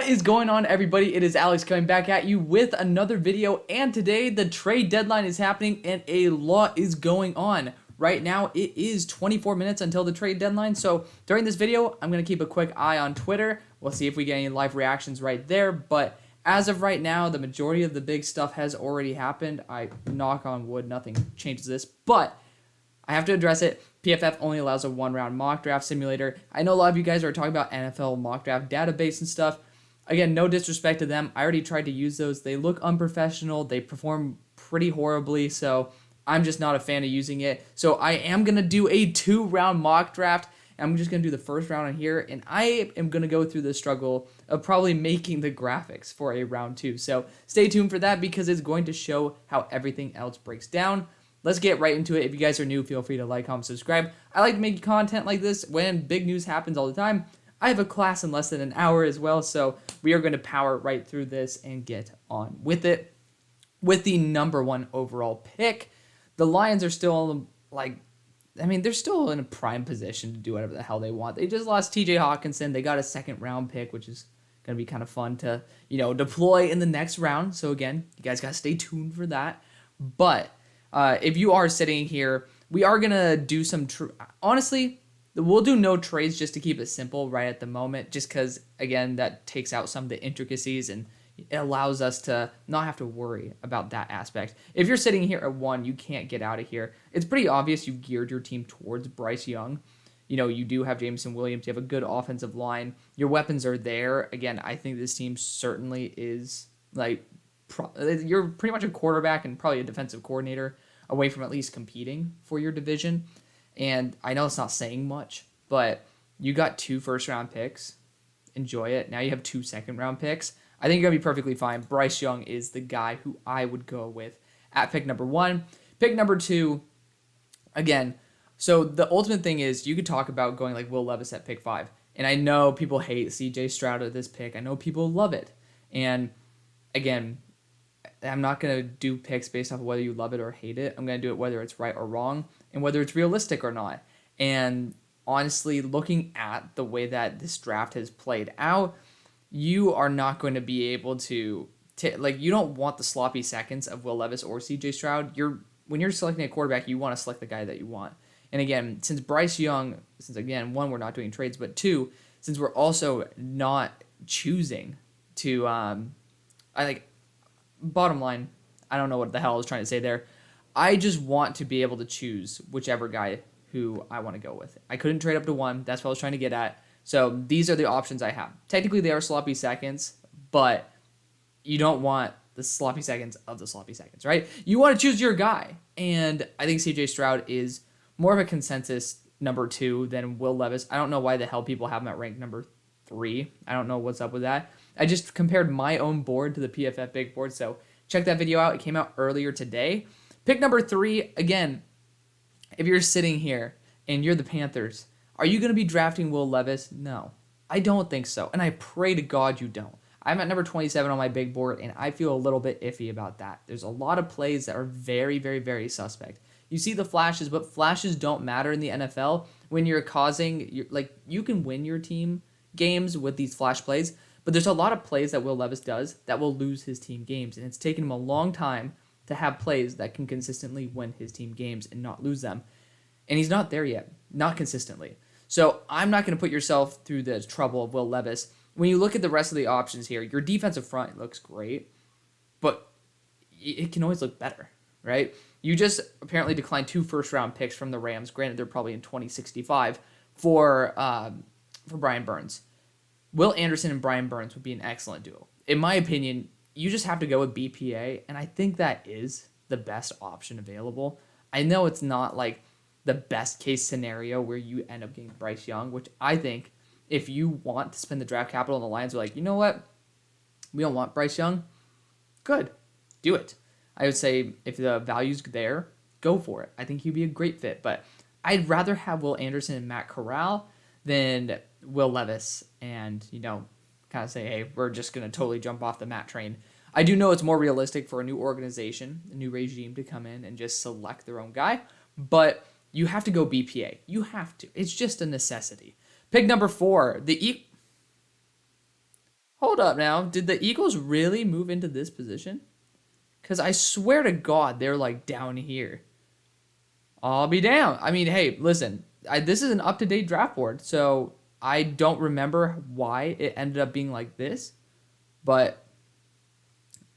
is going on, everybody? It is Alex coming back at you with another video, and today the trade deadline is happening and a lot is going on. Right now it is 24 minutes until the trade deadline, so during this video I'm going to keep a quick eye on Twitter. We'll see if we get any live reactions right there, but as of right now the majority of the big stuff has already happened. I knock on wood, nothing changes this, but I have to address it. PFF only allows a one-round mock draft simulator. I know a lot of you guys are talking about NFL mock draft database and stuff. Again, no disrespect to them. I already tried to use those. They look unprofessional. They perform pretty horribly, so I'm just not a fan of using it. So I am going to do a 2-round mock draft. I'm just going to do the first round on here, and I am going to go through the struggle of probably making the graphics for a round 2. So stay tuned for that because it's going to show how everything else breaks down. Let's get right into it. If you guys are new, feel free to like, comment, subscribe. I like to make content like this when big news happens all the time. I have a class in less than an hour as well, so we are going to power right through this and get on with it. With the number 1 overall pick, the Lions are still they're still in a prime position to do whatever the hell they want. They just lost TJ Hawkinson. They got a 2nd round pick, which is going to be kind of fun to, deploy in the next round. So again, you guys got to stay tuned for that. But if you are sitting here, we are going to do some, honestly, we'll do no trades just to keep it simple right at the moment, just because, again, that takes out some of the intricacies and it allows us to not have to worry about that aspect. If you're sitting here at 1, you can't get out of here. It's pretty obvious you geared your team towards Bryce Young. You do have Jameson Williams. You have a good offensive line. Your weapons are there. Again, I think this team certainly is, you're pretty much a quarterback and probably a defensive coordinator away from at least competing for your division. And I know it's not saying much, but you got 2 first-round picks. Enjoy it. Now you have 2 second-round picks. I think you're going to be perfectly fine. Bryce Young is the guy who I would go with at pick number 1. Pick number 2, again, so the ultimate thing is you could talk about going like Will Levis at pick 5. And I know people hate CJ Stroud at this pick. I know people love it. And again, I'm not going to do picks based off of whether you love it or hate it. I'm going to do it whether it's right or wrong and whether it's realistic or not. And honestly, looking at the way that this draft has played out, you are not going to be able to you don't want the sloppy seconds of Will Levis or CJ Stroud. When you're selecting a quarterback, you want to select the guy that you want. And again, since Bryce Young, again, 1, we're not doing trades, but 2, since we're also not choosing to bottom line, I don't know what the hell I was trying to say there. I just want to be able to choose whichever guy who I want to go with. I couldn't trade up to 1. That's what I was trying to get at. So these are the options I have. Technically, they are sloppy seconds, but you don't want the sloppy seconds of the sloppy seconds, right? You want to choose your guy. And I think CJ Stroud is more of a consensus number 2 than Will Levis. I don't know why the hell people have him at rank number 3. I don't know what's up with that. I just compared my own board to the PFF big board, so check that video out. It came out earlier today. Pick number 3, again, if you're sitting here and you're the Panthers, are you going to be drafting Will Levis? No, I don't think so, and I pray to God you don't. I'm at number 27 on my big board, and I feel a little bit iffy about that. There's a lot of plays that are very, very, very suspect. You see the flashes, but flashes don't matter in the NFL when you're you can win your team games with these flash plays, but there's a lot of plays that Will Levis does that will lose his team games, and it's taken him a long time to have plays that can consistently win his team games and not lose them. And he's not there yet, not consistently. So I'm not going to put yourself through the trouble of Will Levis. When you look at the rest of the options here, your defensive front looks great, but it can always look better, right? You just apparently declined 2 first-round picks from the Rams. Granted, they're probably in 2065 for Brian Burns. Will Anderson and Brian Burns would be an excellent duo. In my opinion, you just have to go with BPA, and I think that is the best option available. I know it's not like the best case scenario where you end up getting Bryce Young, which I think if you want to spend the draft capital and the Lions are like, you know what, we don't want Bryce Young, good, do it. I would say if the value's there, go for it. I think he'd be a great fit, but I'd rather have Will Anderson and Matt Corral than Will Levis and, kind of say, hey, we're just going to totally jump off the Matt train. I do know it's more realistic for a new organization, a new regime to come in and just select their own guy, but you have to go BPA. You have to. It's just a necessity. Pick number 4, Hold up now. Did the Eagles really move into this position? Because I swear to God, they're like down here. I'll be down. I mean, hey, listen, this is an up-to-date draft board, so I don't remember why it ended up being like this, but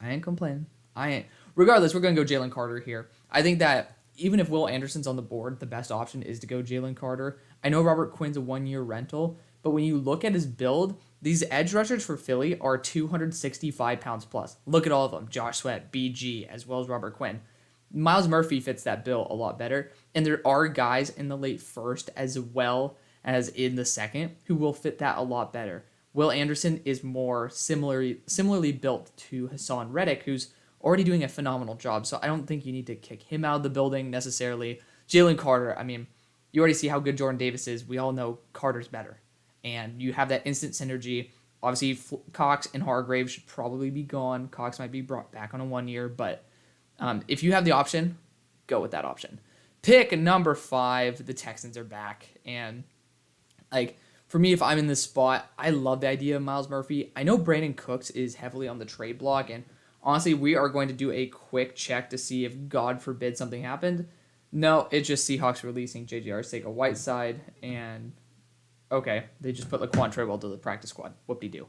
I ain't complaining. I ain't. Regardless, we're going to go Jalen Carter here. I think that even if Will Anderson's on the board, the best option is to go Jalen Carter. I know Robert Quinn's a one-year rental, but when you look at his build, these edge rushers for Philly are 265 pounds plus. Look at all of them. Josh Sweat, BG, as well as Robert Quinn. Myles Murphy fits that bill a lot better, and there are guys in the late first as well as in the second who will fit that a lot better. Will Anderson is more similarly built to Hassan Reddick, who's already doing a phenomenal job, so I don't think you need to kick him out of the building necessarily. Jalen Carter, I mean, you already see how good Jordan Davis is. We all know Carter's better, and you have that instant synergy. Obviously, Cox and Hargrave should probably be gone. Cox might be brought back on a 1 year, but if you have the option, go with that option. Pick number 5. The Texans are back, and like for me, if I'm in this spot, I love the idea of Myles Murphy. I know Brandon Cooks is heavily on the trade block, and honestly, we are going to do a quick check to see if, God forbid, something happened. No, it's just Seahawks releasing J.J. Arcega-Whiteside, and okay, they just put Laquan Treadwell to the practice squad. Whoop-de-doo.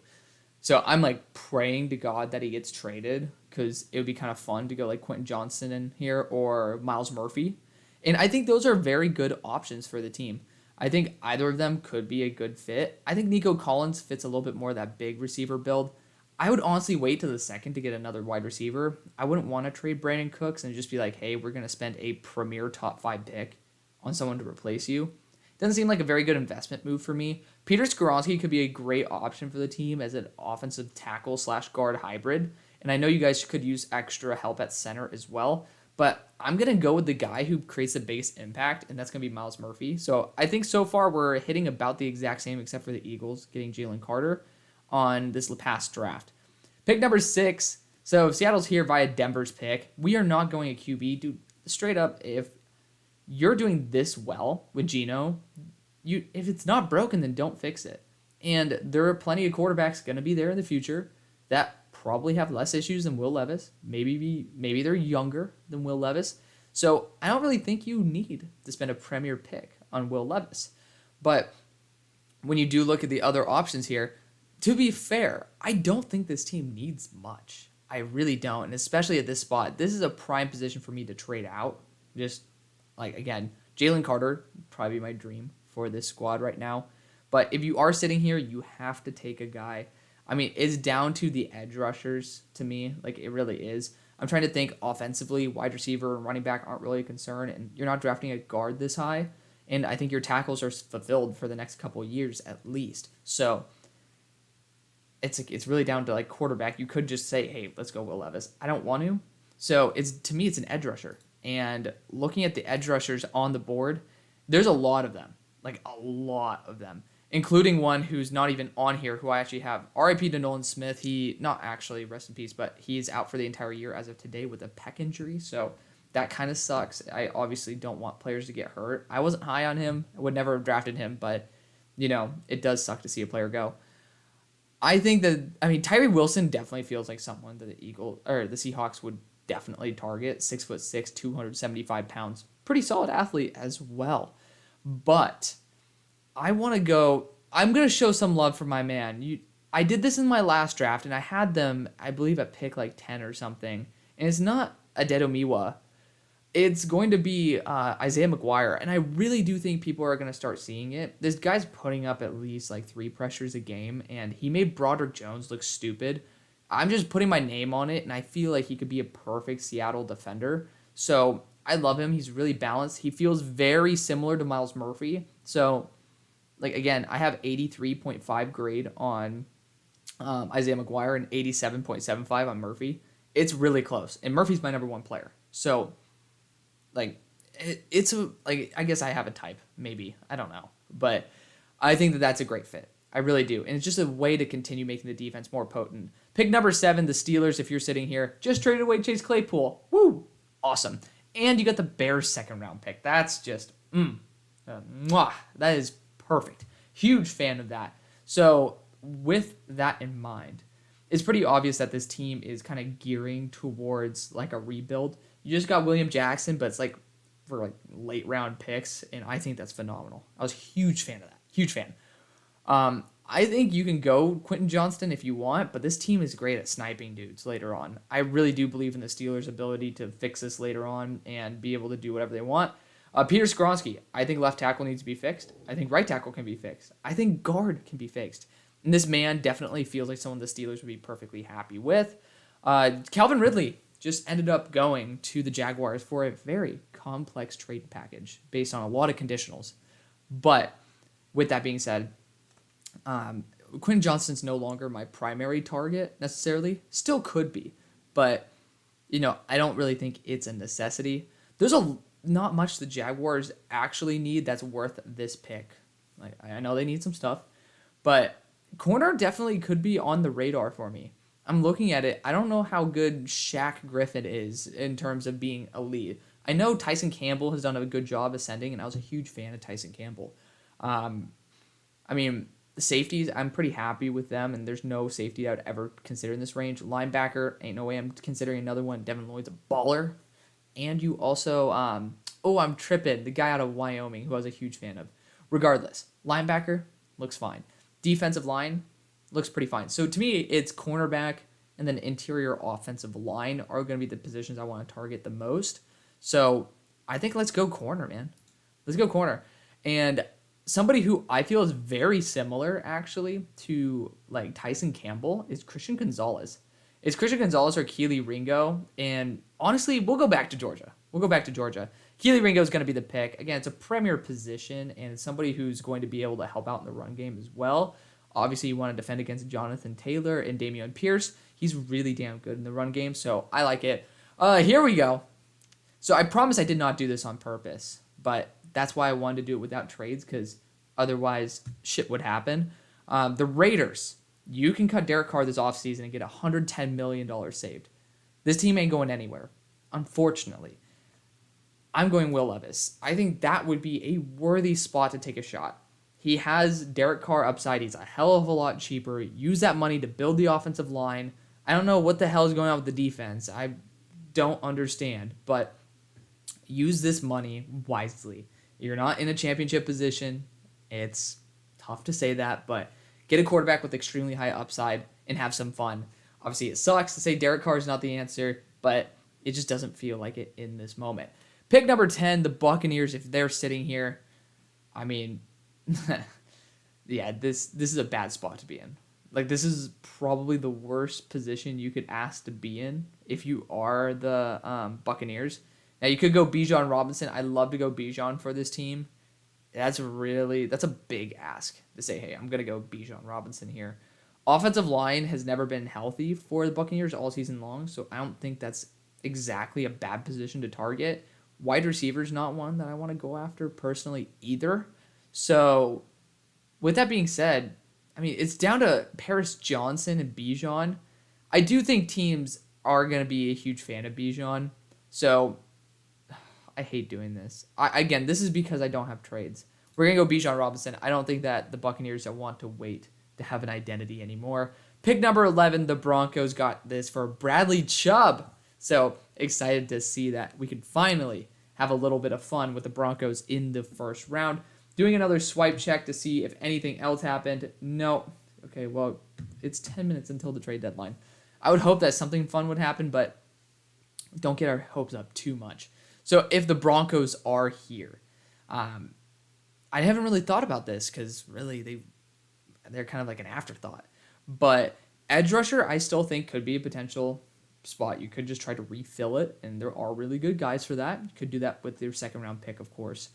So I'm like praying to God that he gets traded because it would be kind of fun to go like Quentin Johnston in here or Myles Murphy. And I think those are very good options for the team. I think either of them could be a good fit. I think Nico Collins fits a little bit more of that big receiver build. I would honestly wait to the second to get another wide receiver. I wouldn't want to trade Brandon Cooks and just be like, hey, we're going to spend a premier top 5 pick on someone to replace you. Doesn't seem like a very good investment move for me. Peter Skoronski could be a great option for the team as an offensive tackle / guard hybrid. And I know you guys could use extra help at center as well. But I'm going to go with the guy who creates the biggest impact, and that's going to be Myles Murphy. So I think so far we're hitting about the exact same except for the Eagles getting Jalen Carter on this past draft. Pick number 6. So Seattle's here via Denver's pick. We are not going a QB. Dude, straight up, if you're doing this well with Geno, if it's not broken, then don't fix it. And there are plenty of quarterbacks going to be there in the future that probably have less issues than Will Levis. Maybe they're younger than Will Levis. So I don't really think you need to spend a premier pick on Will Levis. But when you do look at the other options here, to be fair, I don't think this team needs much. I really don't. And especially at this spot, this is a prime position for me to trade out. Just like, again, Jalen Carter, probably my dream for this squad right now. But if you are sitting here, you have to take a guy. I mean, it's down to the edge rushers to me. Like, it really is. I'm trying to think offensively, wide receiver and running back aren't really a concern, and you're not drafting a guard this high. And I think your tackles are fulfilled for the next couple of years at least. So it's really down to like quarterback. You could just say, hey, let's go Will Levis. I don't want to. So to me, it's an edge rusher. And looking at the edge rushers on the board, there's a lot of them. Like, a lot of them. Including one who's not even on here, who I actually have. RIP to Nolan Smith. He, not actually, rest in peace, but he's out for the entire year as of today with a pec injury. So that kind of sucks. I obviously don't want players to get hurt. I wasn't high on him. I would never have drafted him, but, it does suck to see a player go. I think Tyree Wilson definitely feels like someone that the Seahawks would definitely target. 6'6", 275 pounds. Pretty solid athlete as well. But I'm going to show some love for my man. I did this in my last draft, and I had them, I believe, at pick like 10 or something. And it's not Adedomiwa. It's going to be Isaiah McGuire. And I really do think people are going to start seeing it. This guy's putting up at least like 3 pressures a game, and he made Broderick Jones look stupid. I'm just putting my name on it, and I feel like he could be a perfect Seattle defender. So I love him. He's really balanced. He feels very similar to Myles Murphy. So, like, again, I have 83.5 grade on Isaiah McGuire and 87.75 on Murphy. It's really close. And Murphy's my number 1 player. So, like, I guess I have a type, maybe. I don't know. But I think that that's a great fit. I really do. And it's just a way to continue making the defense more potent. Pick number 7, the Steelers, if you're sitting here. Just traded away Chase Claypool. Woo! Awesome. And you got the Bears' 2nd round pick. That's just, that is perfect. Huge fan of that. So with that in mind, it's pretty obvious that this team is kind of gearing towards like a rebuild. You just got William Jackson, but it's like for like late round picks, and I think that's phenomenal. I was a huge fan of that. Huge fan. I think you can go Quentin Johnston if you want, but this team is great at sniping dudes later on. I really do believe in the Steelers' ability to fix this later on and be able to do whatever they want. Peter Skoronski, I think left tackle needs to be fixed. I think right tackle can be fixed. I think guard can be fixed. And this man definitely feels like someone the Steelers would be perfectly happy with. Calvin Ridley just ended up going to the Jaguars for a very complex trade package based on a lot of conditionals. But with that being said, Quentin Johnston's no longer my primary target necessarily. Still could be, but I don't really think it's a necessity. There's not much the Jaguars actually need that's worth this pick. Like I know they need some stuff, but corner definitely could be on the radar for me. I'm looking at it. I don't know how good Shaq Griffin is in terms of being elite. I know Tyson Campbell has done a good job ascending, and I was a huge fan of Tyson Campbell. The safeties, I'm pretty happy with them, and there's no safety I would ever consider in this range. Linebacker, ain't no way I'm considering another one. Devin Lloyd's a baller. And you also, I'm tripping, the guy out of Wyoming who I was a huge fan of. Regardless, linebacker looks fine. Defensive line looks pretty fine. So to me, it's cornerback and then interior offensive line are going to be the positions I want to target the most. So I think let's go corner, man. Let's go corner. And somebody who I feel is very similar, actually, to like Tyson Campbell is Christian Gonzalez. It's Christian Gonzalez or Keely Ringo, and honestly, we'll go back to Georgia. Keely Ringo is going to be the pick. Again, it's a premier position, and it's somebody who's going to be able to help out in the run game as well. Obviously, you want to defend against Jonathan Taylor and Dameon Pierce. He's really damn good in the run game, so I like it. Here we go. So I promise I did not do this on purpose, but that's why I wanted to do it without trades, because otherwise shit would happen. The Raiders, you can cut Derek Carr this offseason and get $110 million saved. This team ain't going anywhere, unfortunately. I'm going Will Levis. I think that would be a worthy spot to take a shot. He has Derek Carr upside. He's a hell of a lot cheaper. Use that money to build the offensive line. I don't know what the hell is going on with the defense. I don't understand, but use this money wisely. You're not in a championship position. It's tough to say that, but get a quarterback with extremely high upside and have some fun. Obviously, it sucks to say Derek Carr is not the answer, but it just doesn't feel like it in this moment. Pick number 10, the Buccaneers, if they're sitting here, yeah, this is a bad spot to be in. Like, this is probably the worst position you could ask to be in if you are the Buccaneers. Now, you could go Bijan Robinson. I'd love to go Bijan for this team. That's a big ask to say, hey, I'm going to go Bijan Robinson here. Offensive line has never been healthy for the Buccaneers all season long, so I don't think that's exactly a bad position to target. Wide receiver is not one that I want to go after personally either. So with that being said, it's down to Paris Johnson and Bijan. I do think teams are going to be a huge fan of Bijan. So I hate doing this. Again, this is because I don't have trades. We're going to go Bijan Robinson. I don't think that the Buccaneers want to wait to have an identity anymore. Pick number 11, the Broncos got this for Bradley Chubb. So excited to see that we could finally have a little bit of fun with the Broncos in the first round. Doing another swipe check to see if anything else happened. No. Okay, well, it's 10 minutes until the trade deadline. I would hope that something fun would happen, but don't get our hopes up too much. So if the Broncos are here, I haven't really thought about this because really they're kind of like an afterthought. But edge rusher, I still think could be a potential spot. You could just try to refill it, and there are really good guys for that. You could do that with your second round pick, of course.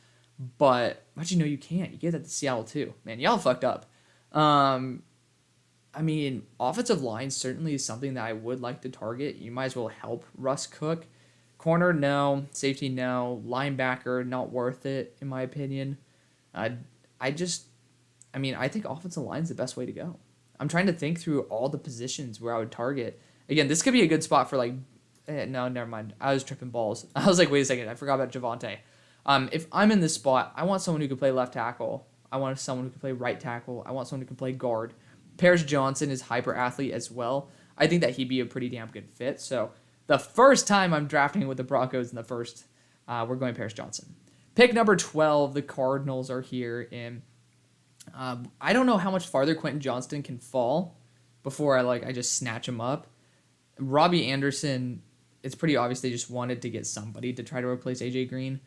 But you can't. You get that to Seattle too. Man, y'all fucked up. Offensive line certainly is something that I would like to target. You might as well help Russ Cook. Corner, no. Safety, no. Linebacker, not worth it, in my opinion. I think offensive line is the best way to go. I'm trying to think through all the positions where I would target. Again, this could be a good spot for no, never mind. I was tripping balls. I was like, wait a second. I forgot about Javonte. If I'm in this spot, I want someone who can play left tackle. I want someone who can play right tackle. I want someone who can play guard. Paris Johnson is hyper athlete as well. I think that he'd be a pretty damn good fit. So the first time I'm drafting with the Broncos in the first, we're going Paris Johnson. Pick number 12, the Cardinals are here. And I don't know how much farther Quentin Johnston can fall before I just snatch him up. Robbie Anderson, it's pretty obvious they just wanted to get somebody to try to replace AJ Green.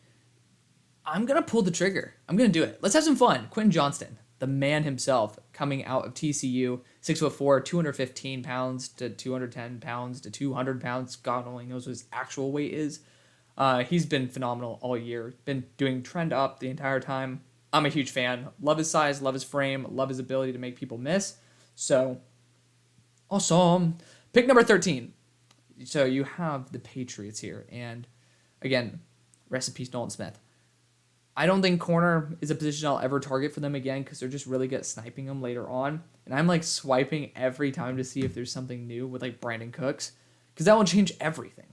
I'm going to pull the trigger. I'm going to do it. Let's have some fun. Quentin Johnston, the man himself, coming out of TCU, 6'4", 215 pounds to 210 pounds to 200 pounds. God only knows what his actual weight is. He's been phenomenal all year. Been doing trend up the entire time. I'm a huge fan. Love his size, love his frame, love his ability to make people miss. So, awesome. Pick number 13. So you have the Patriots here. And again, rest in peace, Nolan Smith. I don't think corner is a position I'll ever target for them again because they're just really good at sniping them later on. And I'm swiping every time to see if there's something new with Brandon Cooks because that will change everything.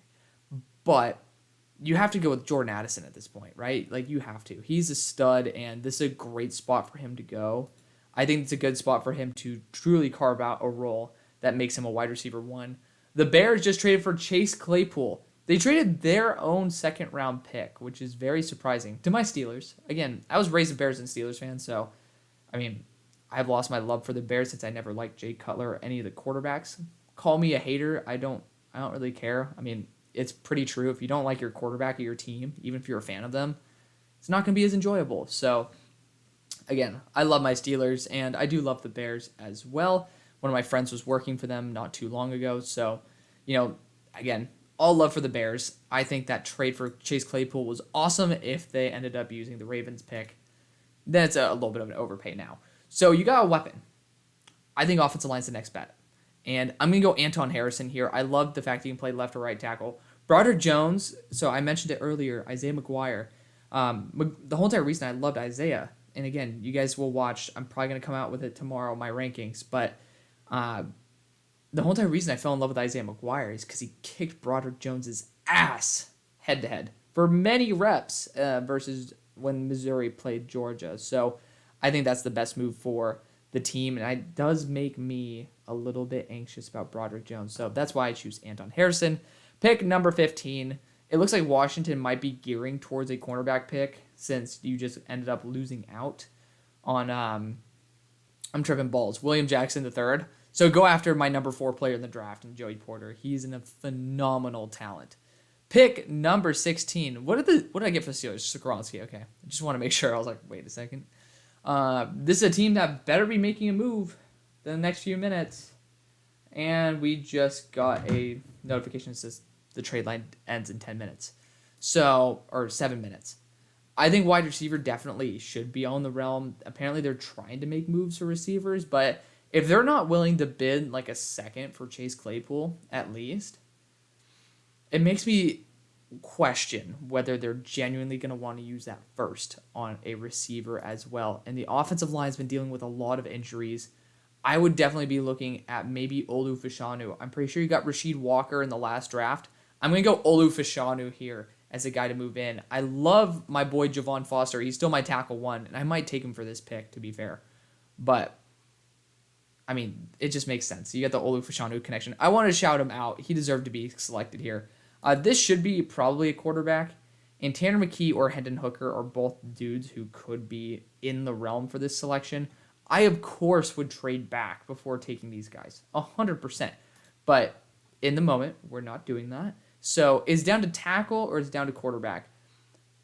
But you have to go with Jordan Addison at this point, right? You have to. He's a stud, and this is a great spot for him to go. I think it's a good spot for him to truly carve out a role that makes him a wide receiver 1. The Bears just traded for Chase Claypool. They traded their own second-round pick, which is very surprising to my Steelers. Again, I was raised a Bears and Steelers fan, so, I've lost my love for the Bears since I never liked Jay Cutler or any of the quarterbacks. Call me a hater. I don't really care. It's pretty true. If you don't like your quarterback or your team, even if you're a fan of them, it's not going to be as enjoyable. So, again, I love my Steelers, and I do love the Bears as well. One of my friends was working for them not too long ago. So, again, all love for the Bears. I think that trade for Chase Claypool was awesome. If they ended up using the Ravens pick, then it's a little bit of an overpay now. So you got a weapon. I think offensive line's the next bet. And I'm going to go Anton Harrison here. I love the fact he can play left or right tackle. Broderick Jones, so I mentioned it earlier, Isaiah McGuire. The whole entire reason I loved Isaiah, and again, you guys will watch, I'm probably going to come out with it tomorrow, my rankings, but the whole entire reason I fell in love with Isaiah McGuire is because he kicked Broderick Jones's ass head-to-head for many reps versus when Missouri played Georgia. So I think that's the best move for the team, and it does make me a little bit anxious about Broderick Jones. So that's why I choose Anton Harrison. Pick number 15. It looks like Washington might be gearing towards a cornerback pick since you just ended up losing out on, I'm tripping balls, William Jackson III. So go after my number 4 player in the draft, and Joey Porter. He's a phenomenal talent. Pick number 16. What did I get for the Steelers? Sikoronski. Okay. I just want to make sure. I was like, wait a second. This is a team that better be making a move in the next few minutes. And we just got a notification that says the trade line ends in 10 minutes. Or 7 minutes. I think wide receiver definitely should be on the realm. Apparently they're trying to make moves for receivers, but if they're not willing to bid a second for Chase Claypool, at least, it makes me question whether they're genuinely going to want to use that first on a receiver as well. And the offensive line's been dealing with a lot of injuries. I would definitely be looking at maybe Olu Fashanu. I'm pretty sure you got Rasheed Walker in the last draft. I'm going to go Olu Fashanu here as a guy to move in. I love my boy Javon Foster. He's still my tackle 1, and I might take him for this pick, to be fair. But it just makes sense. You got the Olu Fashanu connection. I want to shout him out. He deserved to be selected here. This should be probably a quarterback. And Tanner McKee or Hendon Hooker are both dudes who could be in the realm for this selection. I, of course, would trade back before taking these guys. 100%. But in the moment, we're not doing that. So is it down to tackle or is it down to quarterback?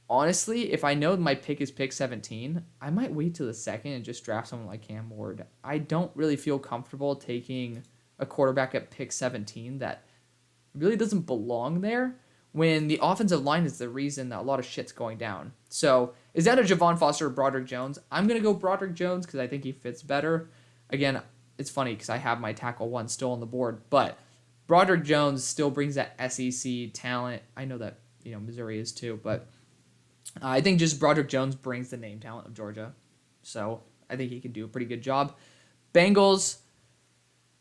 Honestly, if I know my pick is pick 17, I might wait till the second and just draft someone like Cam Ward. I don't really feel comfortable taking a quarterback at pick 17 that really doesn't belong there when the offensive line is the reason that a lot of shit's going down. So is that a Javon Foster or Broderick Jones? I'm going to go Broderick Jones because I think he fits better. Again, it's funny because I have my tackle 1 still on the board, but Broderick Jones still brings that SEC talent. I know that Missouri is too, but I think just Broderick Jones brings the name talent of Georgia. So I think he can do a pretty good job. Bengals,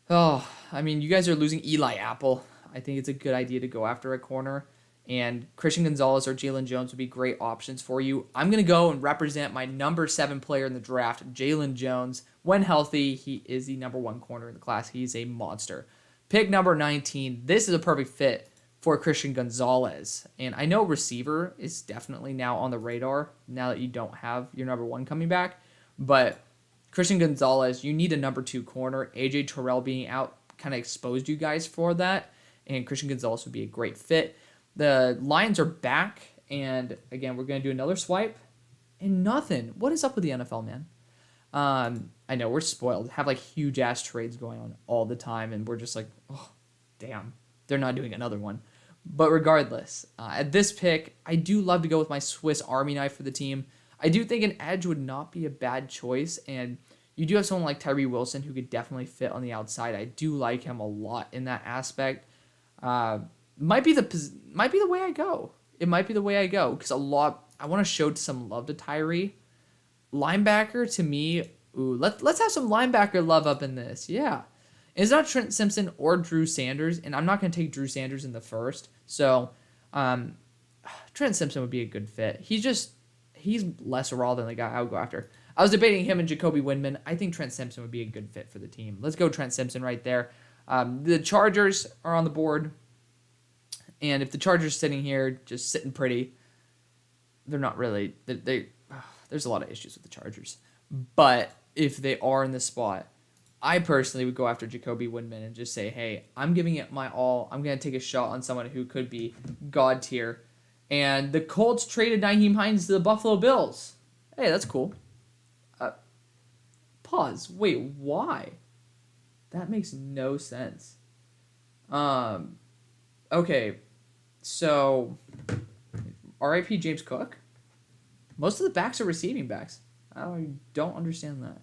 you guys are losing Eli Apple. I think it's a good idea to go after a corner. And Christian Gonzalez or Jalen Jones would be great options for you. I'm going to go and represent my number 7 player in the draft, Jalen Jones. When healthy, he is the number 1 corner in the class. He's a monster. Pick number 19. This is a perfect fit for Christian Gonzalez. And I know receiver is definitely now on the radar now that you don't have your number 1 coming back. But Christian Gonzalez, you need a number 2 corner. AJ Terrell being out kind of exposed you guys for that. And Christian Gonzalez would be a great fit. The Lions are back, and again, we're going to do another swipe, and nothing. What is up with the NFL, man? I know, we're spoiled. Have, like, huge-ass trades going on all the time, and we're just like, oh, damn. They're not doing another one. But regardless, at this pick, I do love to go with my Swiss Army knife for the team. I do think an edge would not be a bad choice, and you do have someone like Tyree Wilson who could definitely fit on the outside. I do like him a lot in that aspect. Might be the way I go. It might be the way I go because I want to show some love to Tyree. Linebacker to me, let's have some linebacker love up in this. Yeah. It's not Trent Simpson or Drew Sanders, and I'm not going to take Drew Sanders in the first. So, Trent Simpson would be a good fit. He's less raw than the guy I would go after. I was debating him and Jacoby Windman. I think Trent Simpson would be a good fit for the team. Let's go Trent Simpson right there. The Chargers are on the board. And if the Chargers sitting here just sitting pretty, they're not really. There's a lot of issues with the Chargers. But if they are in this spot, I personally would go after Jacoby Windman and just say, hey, I'm giving it my all. I'm going to take a shot on someone who could be God tier. And the Colts traded Nyheim Hines to the Buffalo Bills. Hey, that's cool. Pause. Wait, why? That makes no sense. Okay. So, R.I.P. James Cook. Most of the backs are receiving backs. I don't understand that.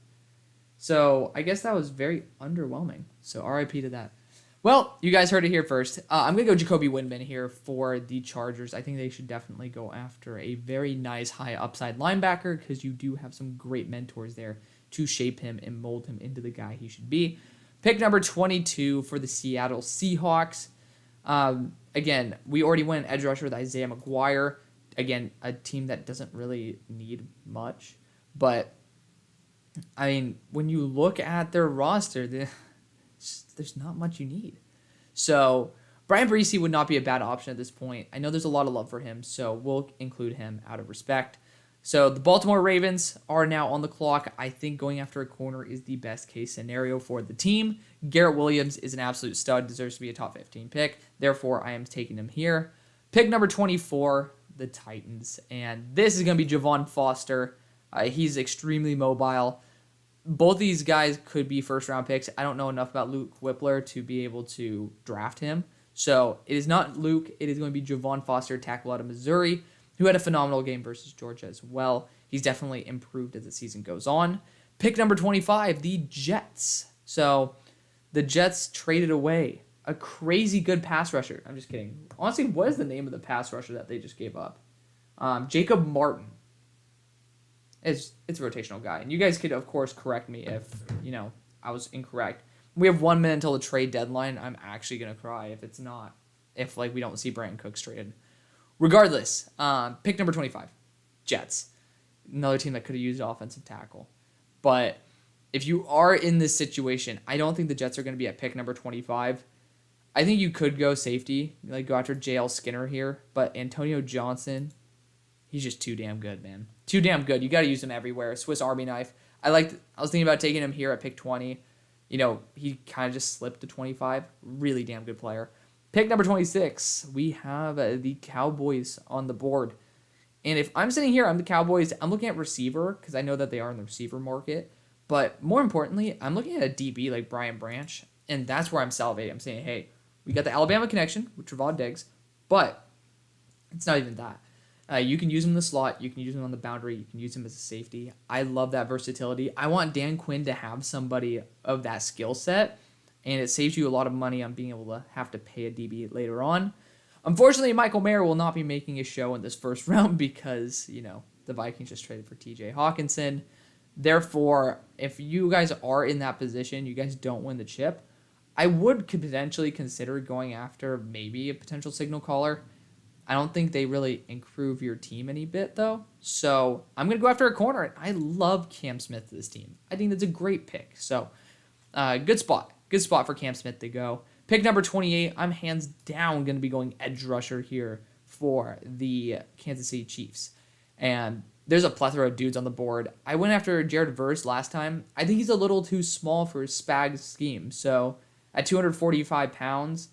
So, I guess that was very underwhelming. So, R.I.P. to that. Well, you guys heard it here first. I'm going to go Jacoby Windman here for the Chargers. I think they should definitely go after a very nice high upside linebacker because you do have some great mentors there to shape him and mold him into the guy he should be. Pick number 22 for the Seattle Seahawks. Again, we already went edge rusher with Isaiah McGuire. Again, a team that doesn't really need much. But, I mean, when you look at their roster, there's not much you need. So, Brian Bryce would not be a bad option at this point. I know there's a lot of love for him, so we'll include him out of respect. So, the Baltimore Ravens are now on the clock. I think going after a corner is the best case scenario for the team. Garrett Williams is an absolute stud, deserves to be a top 15 pick. Therefore, I am taking him here. Pick number 24, the Titans. And this is going to be Javon Foster. He's extremely mobile. Both these guys could be first-round picks. I don't know enough about Luke Whippler to be able to draft him. So, it is not Luke. It is going to be Javon Foster, tackle out of Missouri, who had a phenomenal game versus Georgia as well. He's definitely improved as the season goes on. Pick number 25, the Jets. So, the Jets traded away a crazy good pass rusher. I'm just kidding. Honestly, what is the name of the pass rusher that they just gave up? Jacob Martin. It's a rotational guy. And you guys could, of course, correct me if, I was incorrect. We have 1 minute until the trade deadline. I'm actually going to cry if it's not. If, we don't see Brandon Cooks traded. Regardless, pick number 25, Jets. Another team that could have used offensive tackle. But if you are in this situation, I don't think the Jets are going to be at pick number 25. I think you could go safety, go after J.L. Skinner here. But Antonio Johnson, he's just too damn good, man. Too damn good. You got to use him everywhere. Swiss Army knife. I was thinking about taking him here at pick 20. He kind of just slipped to 25. Really damn good player. Pick number 26, we have the Cowboys on the board. And if I'm sitting here, I'm the Cowboys, I'm looking at receiver because I know that they are in the receiver market. But more importantly, I'm looking at a DB like Brian Branch, and that's where I'm salivating. I'm saying, hey, we got the Alabama connection with Trevon Diggs, but it's not even that. You can use him in the slot. You can use him on the boundary. You can use him as a safety. I love that versatility. I want Dan Quinn to have somebody of that skill set, and it saves you a lot of money on being able to have to pay a DB later on. Unfortunately, Michael Mayer will not be making a show in this first round because, the Vikings just traded for TJ Hawkinson. Therefore, if you guys are in that position, you guys don't win the chip, I would potentially consider going after maybe a potential signal caller. I don't think they really improve your team any bit, though. So I'm going to go after a corner. I love Cam Smith to this team. I think that's a great pick. So good spot. Good spot for Cam Smith to go. Pick number 28, I'm hands down going to be going edge rusher here for the Kansas City Chiefs. And there's a plethora of dudes on the board. I went after Jared Verse last time. I think he's a little too small for his Spag scheme. So at 245 pounds,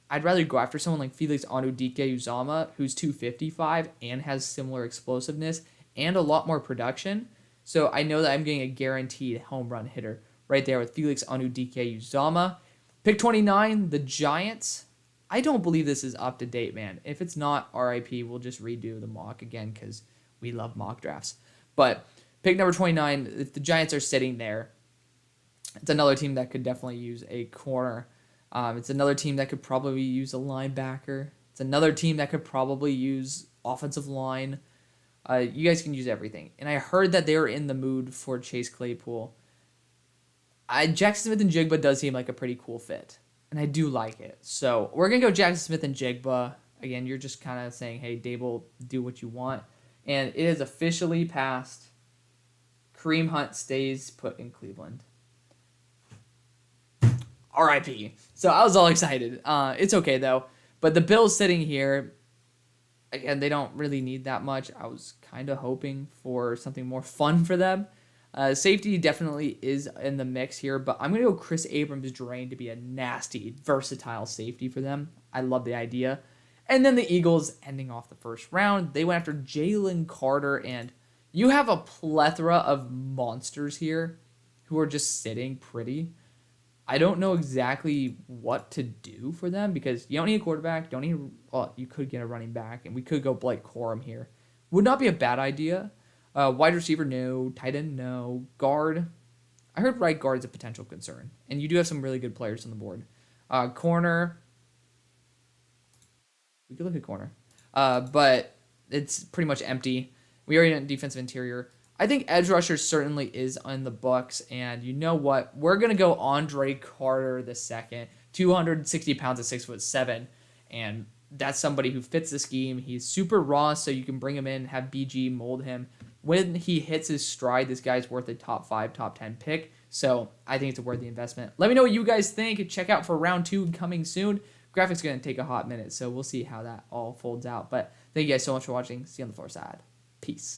I'd rather go after someone like Felix Anudike-Uzomah, who's 255 and has similar explosiveness and a lot more production. So I know that I'm getting a guaranteed home run hitter right there with Felix Anudike-Uzomah. Pick 29, the Giants. I don't believe this is up to date, man. If it's not, RIP, we'll just redo the mock again because we love mock drafts. But pick number 29, if the Giants are sitting there, it's another team that could definitely use a corner. It's another team that could probably use a linebacker. It's another team that could probably use offensive line. You guys can use everything. And I heard that they were in the mood for Chase Claypool. Jackson Smith and Jigba does seem like a pretty cool fit. And I do like it. So we're going to go Jackson Smith and Jigba. Again, you're just kind of saying, hey, Dable, do what you want. And it is officially passed. Kareem Hunt stays put in Cleveland. RIP. So I was all excited. It's okay, though. But the Bills sitting here, again, they don't really need that much. I was kind of hoping for something more fun for them. Safety definitely is in the mix here, but I'm going to go Chris Abrams-Drain to be a nasty, versatile safety for them. I love the idea. And then the Eagles ending off the first round. They went after Jalen Carter, and you have a plethora of monsters here who are just sitting pretty. I don't know exactly what to do for them because you don't need a quarterback. You could get a running back, and we could go Blake Corum here. Would not be a bad idea. Wide receiver, no. Tight end, no. Guard. I heard right guard is a potential concern. And you do have some really good players on the board. Corner. We could look at corner. But it's pretty much empty. We already went defensive interior. I think edge rusher certainly is on the Bucks. And you know what? We're going to go Andre Carter the second. 260 pounds at 6'7". And that's somebody who fits the scheme. He's super raw, so you can bring him in, have BG mold him. When he hits his stride, this guy's worth a top 5, top 10 pick. So I think it's a worthy investment. Let me know what you guys think. Check out for round 2 coming soon. Graphics going to take a hot minute, so we'll see how that all folds out. But thank you guys so much for watching. See you on the floor side. Peace.